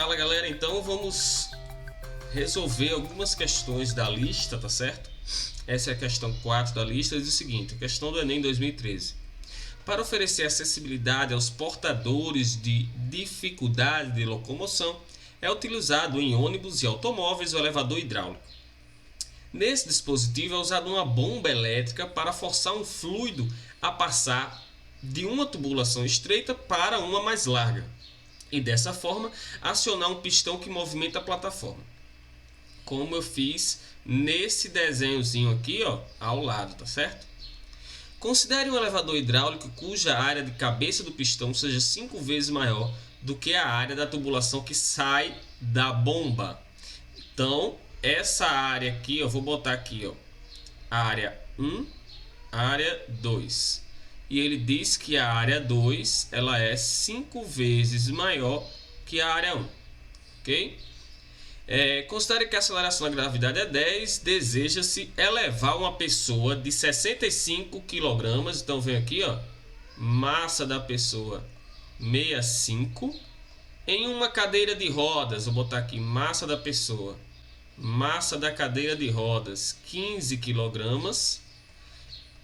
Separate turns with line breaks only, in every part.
Fala galera, então vamos resolver algumas questões da lista, tá certo? Essa é a questão 4 da lista, diz o seguinte: a questão do Enem 2013. Para oferecer acessibilidade aos portadores de dificuldade de locomoção, é utilizado em ônibus e automóveis o elevador hidráulico. Nesse dispositivo é usada uma bomba elétrica para forçar um fluido a passar de uma tubulação estreita para uma mais larga e dessa forma acionar um pistão que movimenta a plataforma, como eu fiz nesse desenhozinho aqui, ó, ao lado, tá certo? Considere um elevador hidráulico cuja área de cabeça do pistão seja 5 vezes maior do que a área da tubulação que sai da bomba. Então, essa área aqui, eu vou botar aqui, ó, área 1, área 2. E ele diz que a área 2 ela é 5 vezes maior que a área 1. Ok? Considere que a aceleração da gravidade é 10. Deseja-se elevar uma pessoa de 65 kg. Então vem aqui, ó, massa da pessoa 65 em uma cadeira de rodas. Vou botar aqui massa da pessoa, massa da cadeira de rodas 15 kg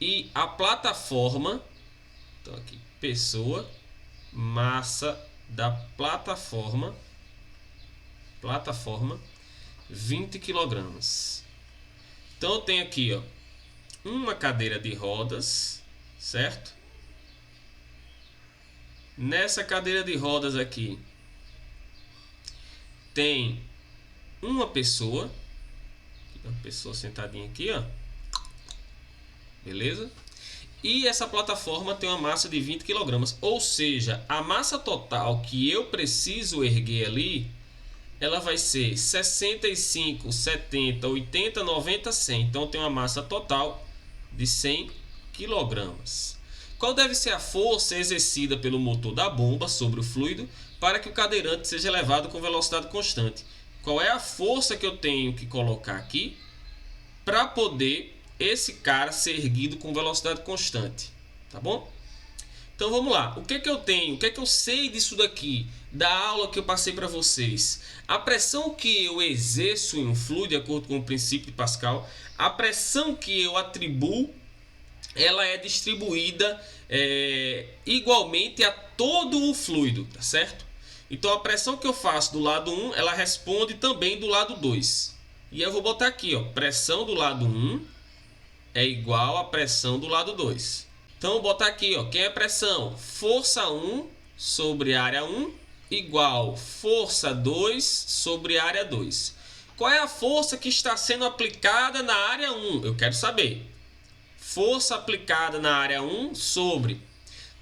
e a plataforma, então aqui pessoa, massa da plataforma 20 kg. Então eu tenho aqui, ó, uma cadeira de rodas, certo? Nessa cadeira de rodas aqui tem uma pessoa sentadinha aqui, ó. Beleza? E essa plataforma tem uma massa de 20 kg, ou seja, a massa total que eu preciso erguer ali, ela vai ser 65, 70, 80, 90, 100. Então tem uma massa total de 100 kg. Qual deve ser a força exercida pelo motor da bomba sobre o fluido para que o cadeirante seja elevado com velocidade constante? Qual é a força que eu tenho que colocar aqui para poder esse cara ser erguido com velocidade constante, tá bom? Então vamos lá, o que que eu tenho, o que que eu sei disso daqui, da aula que eu passei para vocês? A pressão que eu exerço em um fluido, de acordo com o princípio de Pascal, a pressão que eu atribuo, ela é distribuída igualmente a todo o fluido, tá certo? Então a pressão que eu faço do lado 1, ela responde também do lado 2. E eu vou botar aqui, ó, pressão do lado 1 é igual à pressão do lado 2. Então, vou botar aqui, ó, quem é pressão? Força 1 sobre área 1 igual força 2 sobre área 2. Qual é a força que está sendo aplicada na área 1? Eu quero saber. Força aplicada na área 1 sobre...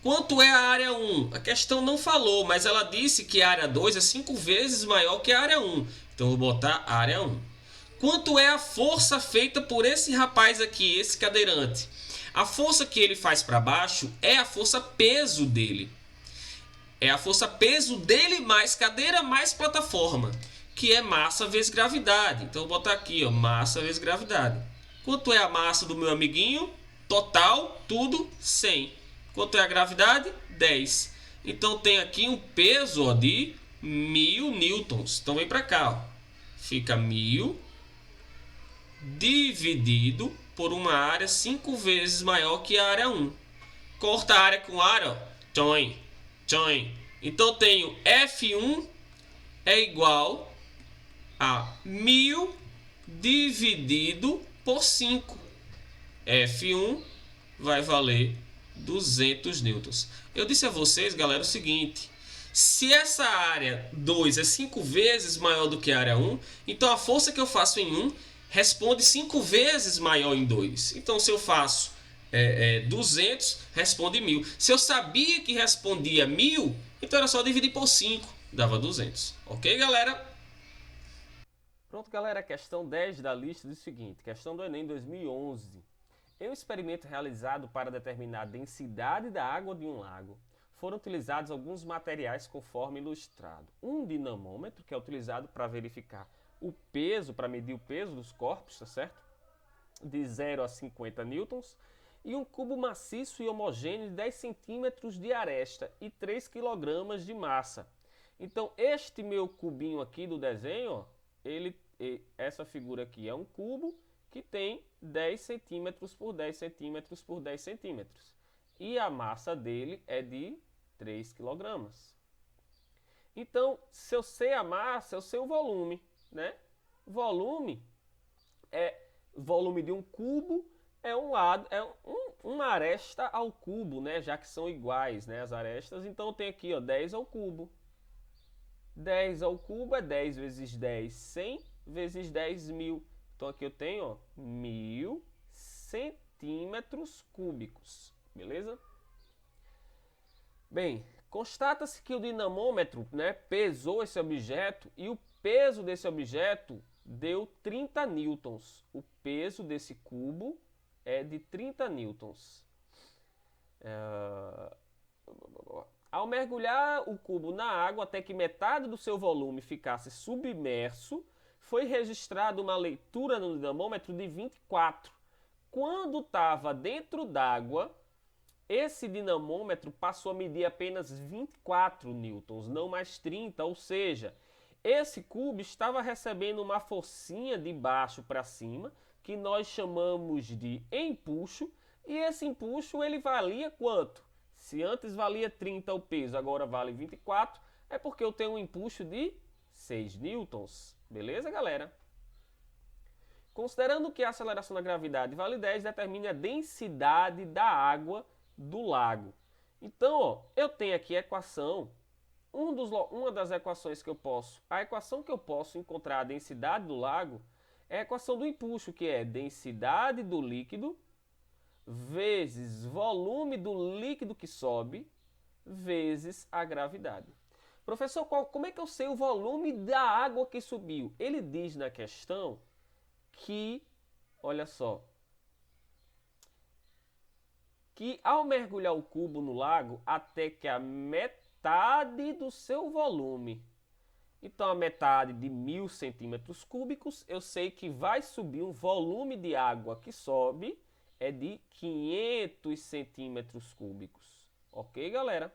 Quanto é a área 1? A questão não falou, mas ela disse que a área 2 é 5 vezes maior que a área 1. Então, vou botar área 1. Quanto é a força feita por esse rapaz aqui, esse cadeirante? A força que ele faz para baixo é a força peso dele. É a força peso dele mais cadeira mais plataforma, que é massa vezes gravidade. Então, vou botar aqui, ó, massa vezes gravidade. Quanto é a massa do meu amiguinho? Total, tudo, 100. Quanto é a gravidade? 10. Então, tem aqui um peso, ó, de 1000 newtons. Então, vem para cá, ó. Fica 1000 dividido por uma área 5 vezes maior que a área 1. Corta a área com área, ó. Tchoim, tchoim. Então, tenho F1 é igual a 1000 dividido por 5. F1 vai valer 200 newtons. Eu disse a vocês, galera, o seguinte: se essa área 2 é 5 vezes maior do que a área 1, então a força que eu faço em 1 responde 5 vezes maior em 2. Então, se eu faço 200, responde 1000. Se eu sabia que respondia 1000, então era só dividir por 5, dava 200. Ok, galera? Pronto, galera, a questão 10 da lista diz o seguinte: questão do Enem 2011. Em um experimento realizado para determinar a densidade da água de um lago, foram utilizados alguns materiais conforme ilustrado. Um dinamômetro, que é utilizado para verificar o peso, para medir o peso dos corpos, tá certo? De 0 a 50 newtons. E um cubo maciço e homogêneo de 10 centímetros de aresta e 3 kg de massa. Então, este meu cubinho aqui do desenho, ó, essa figura aqui é um cubo que tem 10 centímetros por 10 centímetros por 10 centímetros. E a massa dele é de 3 quilogramas. Então, se eu sei a massa, eu sei o volume, né? Volume de um cubo é um lado, uma aresta ao cubo, né? Já que são iguais, né? As arestas. Então tem aqui, ó, 10 ao cubo. 10 ao cubo é 10 vezes 10, 100 vezes 10, 1000. Então aqui eu tenho, ó, 1000 centímetros cúbicos, beleza? Bem, constata-se que o dinamômetro, né, pesou esse objeto e o peso desse objeto deu 30 newtons. O peso desse cubo é de 30 newtons. Ao mergulhar o cubo na água até que metade do seu volume ficasse submerso, foi registrada uma leitura no dinamômetro de 24. Quando estava dentro d'água, esse dinamômetro passou a medir apenas 24 newtons, não mais 30, ou seja, esse cubo estava recebendo uma forcinha de baixo para cima, que nós chamamos de empuxo, e esse empuxo ele valia quanto? Se antes valia 30 o peso, agora vale 24, é porque eu tenho um empuxo de 6 newtons. Beleza, galera? Considerando que a aceleração da gravidade vale 10, determine a densidade da água do lago. Então, ó, eu tenho aqui a equação, uma das equações que eu posso, a equação que eu posso encontrar a densidade do lago é a equação do empuxo, que é densidade do líquido vezes volume do líquido que sobe vezes a gravidade. Professor, como é que eu sei o volume da água que subiu? Ele diz na questão que, olha só, que ao mergulhar o cubo no lago até que a metade do seu volume, então a metade de 1000 centímetros cúbicos, eu sei que vai subir um volume de água que sobe é de 500 centímetros cúbicos. Ok, galera?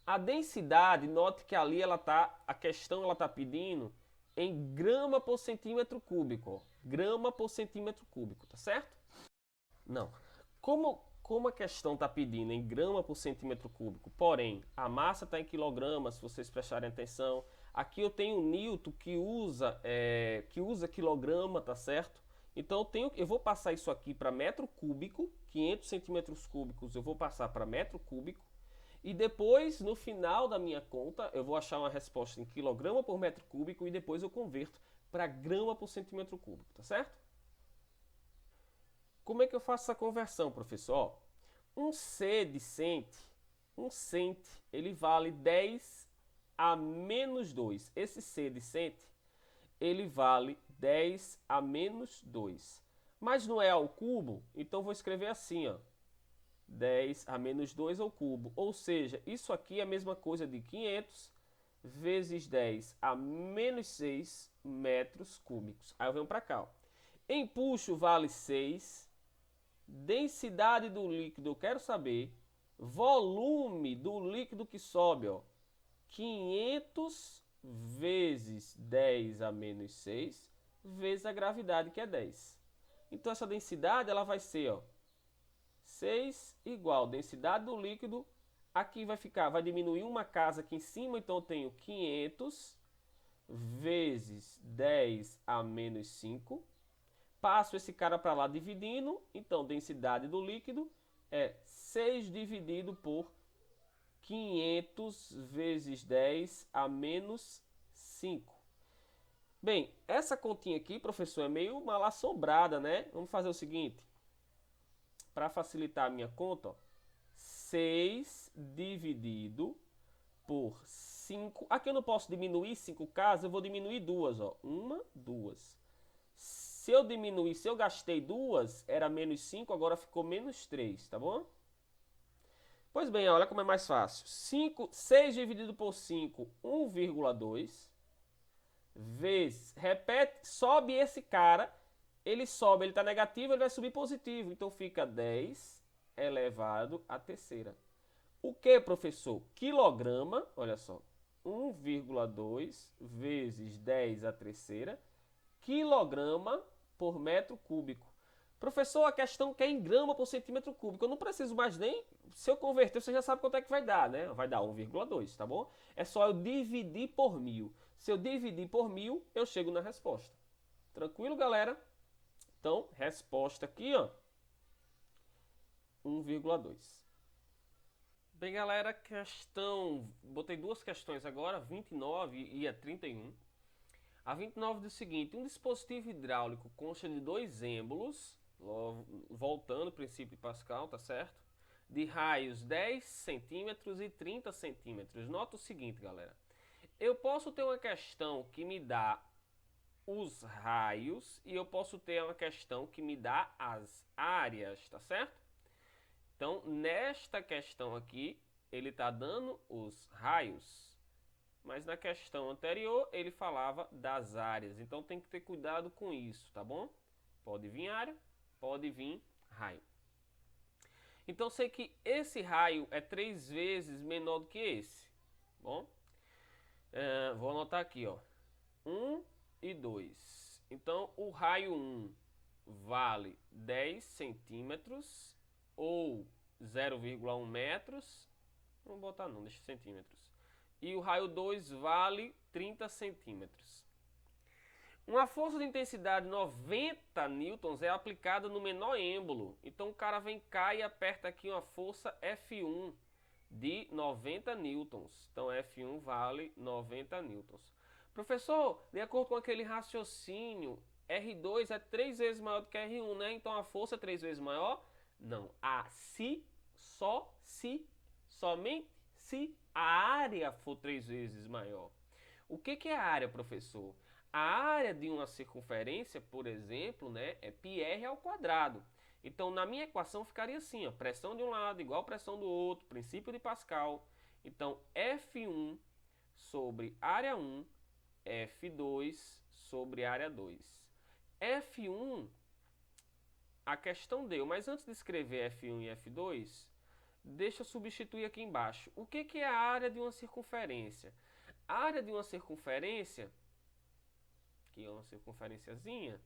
A densidade, note que ali a questão está pedindo em grama por centímetro cúbico. Ó. Grama por centímetro cúbico, tá certo? Não. Como a questão está pedindo em grama por centímetro cúbico, porém a massa está em quilogramas, se vocês prestarem atenção. Aqui eu tenho o Newton que usa quilograma, tá certo? Então eu vou passar isso aqui para metro cúbico, 500 centímetros cúbicos eu vou passar para metro cúbico. E depois, no final da minha conta, eu vou achar uma resposta em quilograma por metro cúbico e depois eu converto para grama por centímetro cúbico, tá certo? Como é que eu faço essa conversão, professor? Um C de cent, ele vale 10 a menos 2. Esse C de cent, ele vale 10 a menos 2. Mas não é ao cubo, então vou escrever assim, ó. 10 a menos 2 ao cubo. Ou seja, isso aqui é a mesma coisa de 500 vezes 10 a menos 6 metros cúbicos. Aí eu venho para cá. Ó. Empuxo vale 6. Densidade do líquido eu quero saber. Volume do líquido que sobe, ó. 500 vezes 10 a menos 6 vezes a gravidade, que é 10. Então essa densidade ela vai ser, ó, 6 igual densidade do líquido. Aqui vai diminuir uma casa aqui em cima, então eu tenho 500 vezes 10 a menos 5. Passo esse cara para lá dividindo, então densidade do líquido é 6 dividido por 500 vezes 10 a menos 5. Bem, essa continha aqui, professor, é meio mal assombrada, né? Vamos fazer o seguinte. Para facilitar a minha conta, ó, 6 dividido por 5. Aqui eu não posso diminuir 5 casas, eu vou diminuir duas. Ó. 1, 2. Se eu gastei 2, era menos 5, agora ficou menos 3, tá bom? Pois bem, olha como é mais fácil. 6 dividido por 5, 1,2. Vezes, repete, sobe esse cara, ele sobe, ele está negativo, ele vai subir positivo. Então fica 10 elevado à terceira. O que, professor? Quilograma, olha só. 1,2 vezes 10 à terceira quilograma por metro cúbico. Professor, a questão quer em grama por centímetro cúbico. Eu não preciso mais nem... Se eu converter, você já sabe quanto é que vai dar, né? Vai dar 1,2, tá bom? É só eu dividir por 1000. Se eu dividir por 1000, eu chego na resposta. Tranquilo, galera? Então, resposta aqui, ó. 1,2. Bem, galera, questão... Botei duas questões agora, 29 e a 31. A 29 diz o seguinte: um dispositivo hidráulico consta de dois êmbolos, voltando ao princípio de Pascal, tá certo? De raios 10 centímetros e 30 centímetros. Nota o seguinte, galera. Eu posso ter uma questão que me dá os raios e eu posso ter uma questão que me dá as áreas, tá certo? Então, nesta questão aqui, ele está dando os raios. Mas na questão anterior, ele falava das áreas. Então, tem que ter cuidado com isso, tá bom? Pode vir área, pode vir raio. Então, sei que esse raio é 3 vezes menor do que esse. Bom, vou anotar aqui, ó. 1 e 2. Então, o raio 1 vale 10 centímetros ou 0,1 metros. Não vou botar não, deixa centímetros. E o raio 2 vale 30 centímetros. Uma força de intensidade 90 newtons é aplicada no menor êmbolo. Então o cara vem cá e aperta aqui uma força F1 de 90 newtons. Então F1 vale 90 newtons. Professor, de acordo com aquele raciocínio, R2 é 3 vezes maior do que R1, né? Então a força é 3 vezes maior? Não. Somente se a área for 3 vezes maior. O que é a área, professor? A área de uma circunferência, por exemplo, né, é πr ao quadrado. Então, na minha equação ficaria assim, ó, pressão de um lado igual pressão do outro, princípio de Pascal. Então, F1 sobre área 1, F2 sobre área 2. F1, a questão deu, mas antes de escrever F1 e F2, deixa eu substituir aqui embaixo. O que é a área de uma circunferência? A área de uma circunferência, que é uma circunferenciazinha,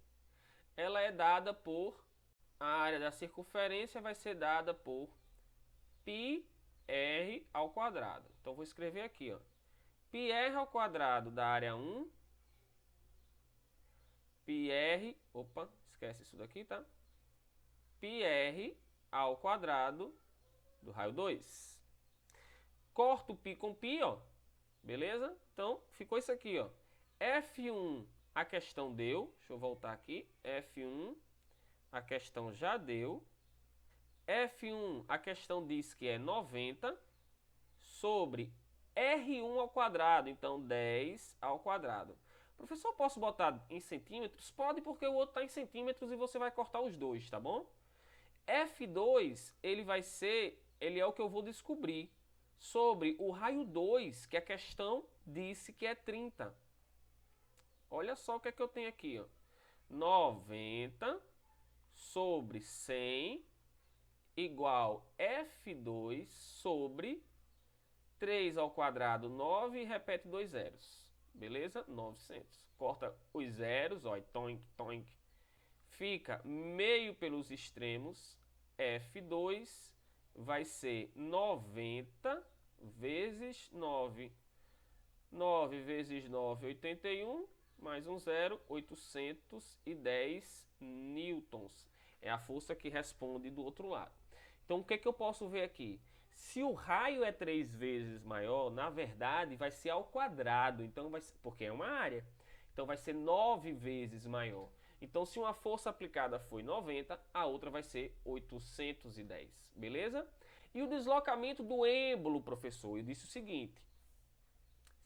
ela é dada por... A área da circunferência vai ser dada por πr ao quadrado. Então, vou escrever aqui, ó. πr ao quadrado da área 1, opa, esquece isso daqui, tá? πr ao quadrado do raio 2. Corto π com π, ó. Beleza? Então, ficou isso aqui, ó. F1, a questão deu. Deixa eu voltar aqui. F1, a questão já deu. F1, a questão diz que é 90 sobre R1 ao quadrado. Então, 10 ao quadrado. Professor, posso botar em centímetros? Pode, porque o outro está em centímetros e você vai cortar os dois, tá bom? F2, ele é o que eu vou descobrir sobre o raio 2, que a questão disse que é 30. Olha só o que é que eu tenho aqui, ó. 90 sobre 100 igual F2 sobre 3 ao quadrado, 9, e repete 2 zeros. Beleza? 900. Corta os zeros, ó, toink, toink. Fica meio pelos extremos. F2 vai ser 90 vezes 9. 9 vezes 9, 81. Mais um zero, 810 newtons. É a força que responde do outro lado. Então, o que eu posso ver aqui? Se o raio é 3 vezes maior, na verdade, vai ser ao quadrado. Então, vai ser, porque é uma área. Então, vai ser 9 vezes maior. Então, se uma força aplicada foi 90, a outra vai ser 810. Beleza? E o deslocamento do êmbolo, professor? Eu disse o seguinte.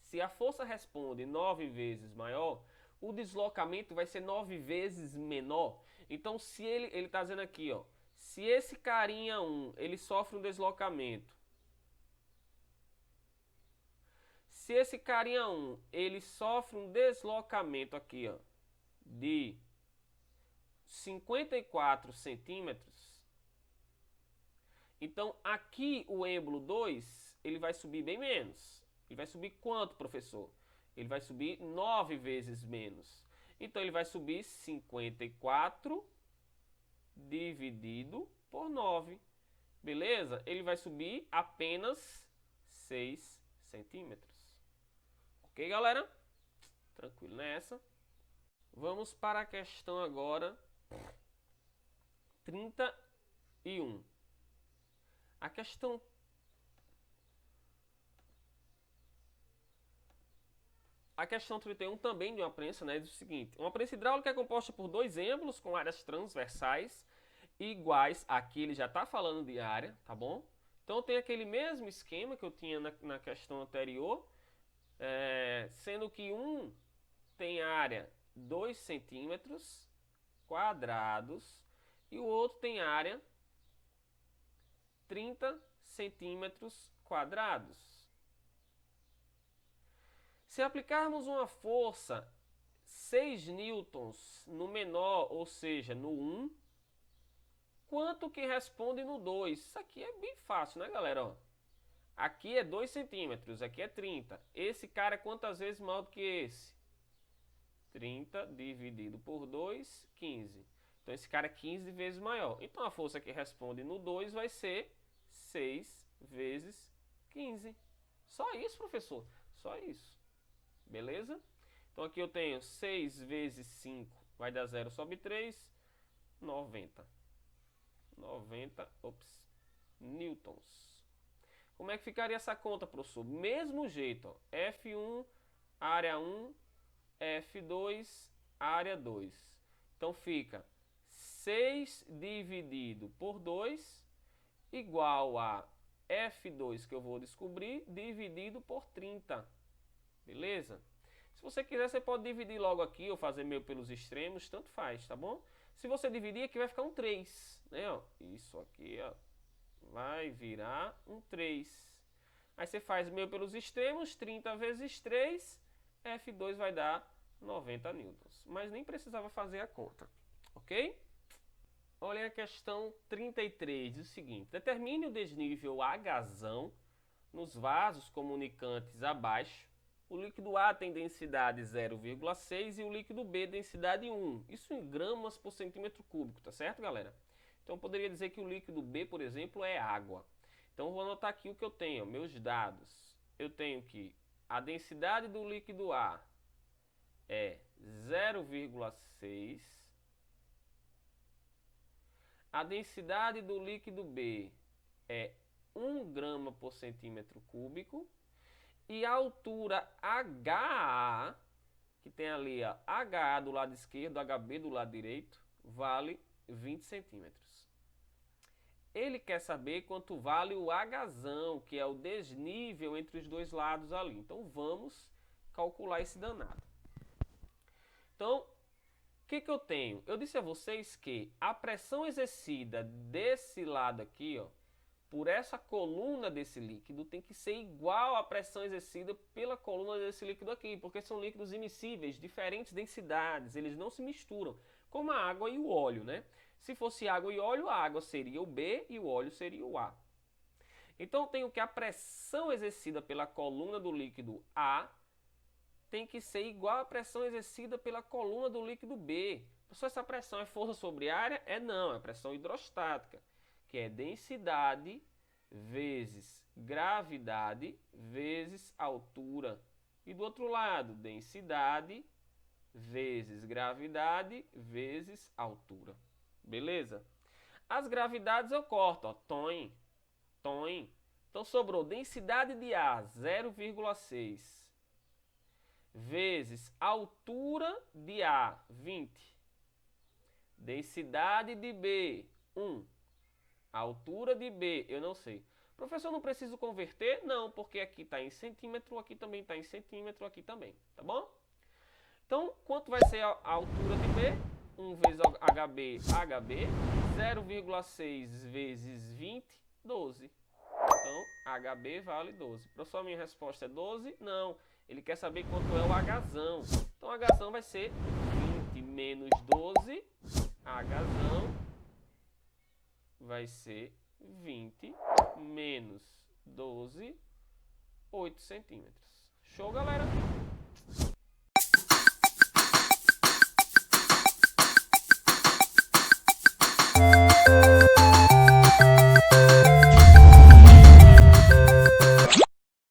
Se a força responde 9 vezes maior, o deslocamento vai ser 9 vezes menor. Então, se ele está dizendo aqui, ó, se esse carinha 1, ele sofre um deslocamento. Se esse carinha 1, ele sofre um deslocamento aqui, ó, de 54 centímetros. Então, aqui o êmbolo 2, ele vai subir bem menos. Ele vai subir quanto, professor? Ele vai subir 9 vezes menos. Então, ele vai subir 54 dividido por 9. Beleza? Ele vai subir apenas 6 centímetros. Ok, galera? Tranquilo nessa. Vamos para a questão agora 31. A questão A questão 31 também de uma prensa, né, diz o seguinte: uma prensa hidráulica é composta por dois êmbolos com áreas transversais iguais. Aqui ele já está falando de área, tá bom? Então tem aquele mesmo esquema que eu tinha na questão anterior, sendo que um tem área 2 centímetros quadrados e o outro tem área 30 centímetros quadrados. Se aplicarmos uma força 6 newtons no menor, ou seja, no 1, quanto que responde no 2? Isso aqui é bem fácil, né, galera? Ó, aqui é 2 centímetros, aqui é 30. Esse cara é quantas vezes maior do que esse? 30 dividido por 2, 15. Então esse cara é 15 vezes maior. Então a força que responde no 2 vai ser 6 vezes 15. Só isso, professor. Só isso. Beleza? Então aqui eu tenho 6 vezes 5, vai dar 0 sobre 3, 90. 90 newtons. Como é que ficaria essa conta, professor? Mesmo jeito, ó, F1, área 1, F2, área 2. Então fica 6 dividido por 2 igual a F2, que eu vou descobrir, dividido por 30. Beleza? Se você quiser, você pode dividir logo aqui ou fazer meio pelos extremos, tanto faz, tá bom? Se você dividir, aqui vai ficar um 3, né? Ó, isso aqui, ó, vai virar um 3. Aí você faz meio pelos extremos, 30 vezes 3, F2 vai dar 90 newtons. Mas nem precisava fazer a conta, ok? Olha a questão 33, diz o seguinte: determine o desnível Hzão nos vasos comunicantes abaixo. O líquido A tem densidade 0,6 e o líquido B densidade 1. Isso em gramas por centímetro cúbico, tá certo, galera? Então eu poderia dizer que o líquido B, por exemplo, é água. Então eu vou anotar aqui o que eu tenho, meus dados. Eu tenho que a densidade do líquido A é 0,6. A densidade do líquido B é 1 grama por centímetro cúbico. E a altura HA, que tem ali a HA do lado esquerdo, HB do lado direito, vale 20 centímetros. Ele quer saber quanto vale o Hzão, que é o desnível entre os dois lados ali. Então vamos calcular esse danado. Então, o que eu tenho? Eu disse a vocês que a pressão exercida desse lado aqui, ó, por essa coluna desse líquido tem que ser igual à pressão exercida pela coluna desse líquido aqui, porque são líquidos imissíveis, diferentes densidades, eles não se misturam, como a água e o óleo, né? Se fosse água e óleo, a água seria o B e o óleo seria o A. Então eu tenho que a pressão exercida pela coluna do líquido A tem que ser igual à pressão exercida pela coluna do líquido B. Só essa pressão é força sobre área? Não, é pressão hidrostática, que é densidade vezes gravidade vezes altura. E do outro lado, densidade vezes gravidade vezes altura. Beleza? As gravidades eu corto, ó, tom. Então sobrou densidade de A, 0,6, vezes altura de A, 20. Densidade de B, 1. A altura de B, eu não sei. Professor, não preciso converter? Não, porque aqui está em centímetro, aqui também está em centímetro, aqui também, tá bom? Então, quanto vai ser a altura de B? 1 vezes HB, 0,6 vezes 20, 12. Então, HB vale 12. Professor, minha resposta é 12? Não, ele quer saber quanto é o Hzão. Então, o Hzão vai ser 20 menos 12, Hzão vai ser 20 menos 12,
8 centímetros. Show, galera?